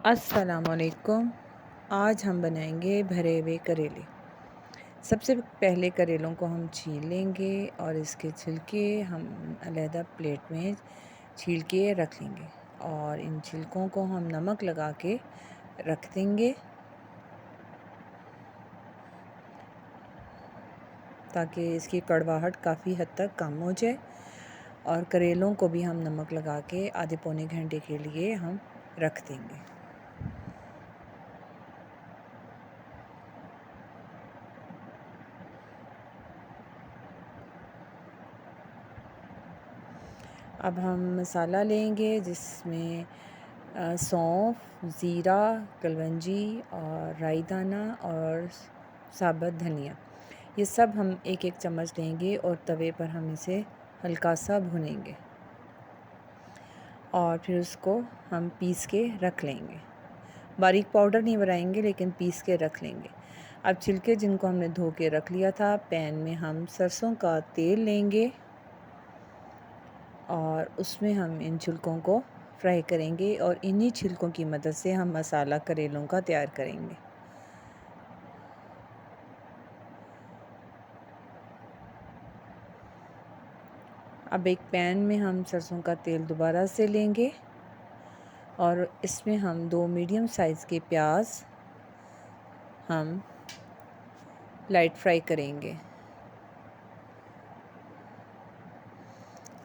अस्सलामुअलैकुम। आज हम बनाएंगे भरे हुए करेले। सबसे पहले करेलों को हम छील लेंगे और इसके छिलके हम अलहदा प्लेट में छील के रख लेंगे और इन छिलकों को हम नमक लगा के रख देंगे ताकि इसकी कड़वाहट काफ़ी हद तक कम हो जाए। और करेलों को भी हम नमक लगा के आधे पौने घंटे के लिए हम रख देंगे। अब हम मसाला लेंगे जिसमें सौंफ, ज़ीरा, कलवंजी और राई दाना और साबुत धनिया, ये सब हम एक एक चम्मच लेंगे और तवे पर हम इसे हल्का सा भुनेंगे और फिर उसको हम पीस के रख लेंगे। बारीक पाउडर नहीं बनाएंगे लेकिन पीस के रख लेंगे। अब छिलके जिनको हमने धो के रख लिया था, पैन में हम सरसों का तेल लेंगे और उसमें हम इन छिलकों को फ्राई करेंगे और इन्हीं छिलकों की मदद से हम मसाला करेलों का तैयार करेंगे। अब एक पैन में हम सरसों का तेल दोबारा से लेंगे और इसमें हम 2 मीडियम साइज़ के प्याज हम लाइट फ्राई करेंगे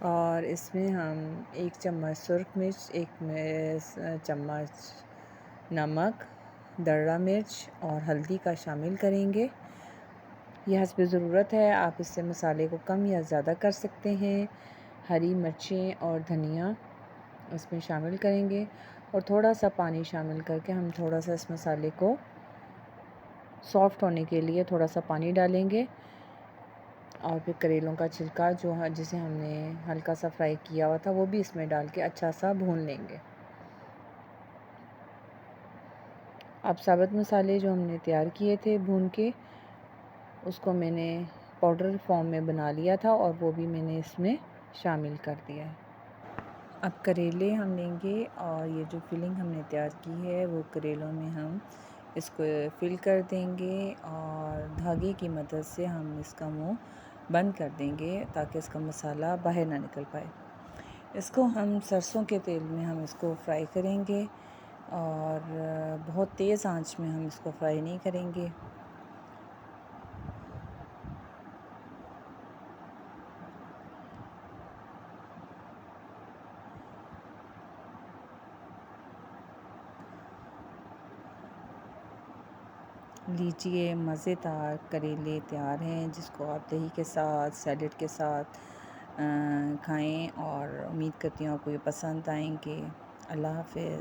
और इसमें हम 1 चम्मच सुरख मिर्च, 1 चम्मच नमक, दर्रा मिर्च और हल्दी का शामिल करेंगे। यह हस्ब ज़रूरत है, आप इससे मसाले को कम या ज़्यादा कर सकते हैं। हरी मिर्चें और धनिया इसमें शामिल करेंगे और थोड़ा सा पानी शामिल करके हम थोड़ा सा इस मसाले को सॉफ़्ट होने के लिए थोड़ा सा पानी डालेंगे और फिर करेलों का छिलका जिसे हमने हल्का सा फ्राई किया हुआ था वो भी इसमें डाल के अच्छा सा भून लेंगे। अब साबुत मसाले जो हमने तैयार किए थे भून के, उसको मैंने पाउडर फॉर्म में बना लिया था और वो भी मैंने इसमें शामिल कर दिया है। अब करेले हम लेंगे और ये जो फिलिंग हमने तैयार की है वो करेलों में हम इसको फिल कर देंगे और धागे की मदद से हम इसका मुंह बंद कर देंगे ताकि इसका मसाला बाहर ना निकल पाए। इसको हम सरसों के तेल में हम इसको फ्राई करेंगे और बहुत तेज़ आंच में हम इसको फ्राई नहीं करेंगे। लीजिए, मज़ेदार करेले तैयार हैं जिसको आप दही के साथ, सैलेड के साथ खाएं और उम्मीद करती हूँ आपको ये पसंद आएंगे। अल्लाह हाफ़िज़।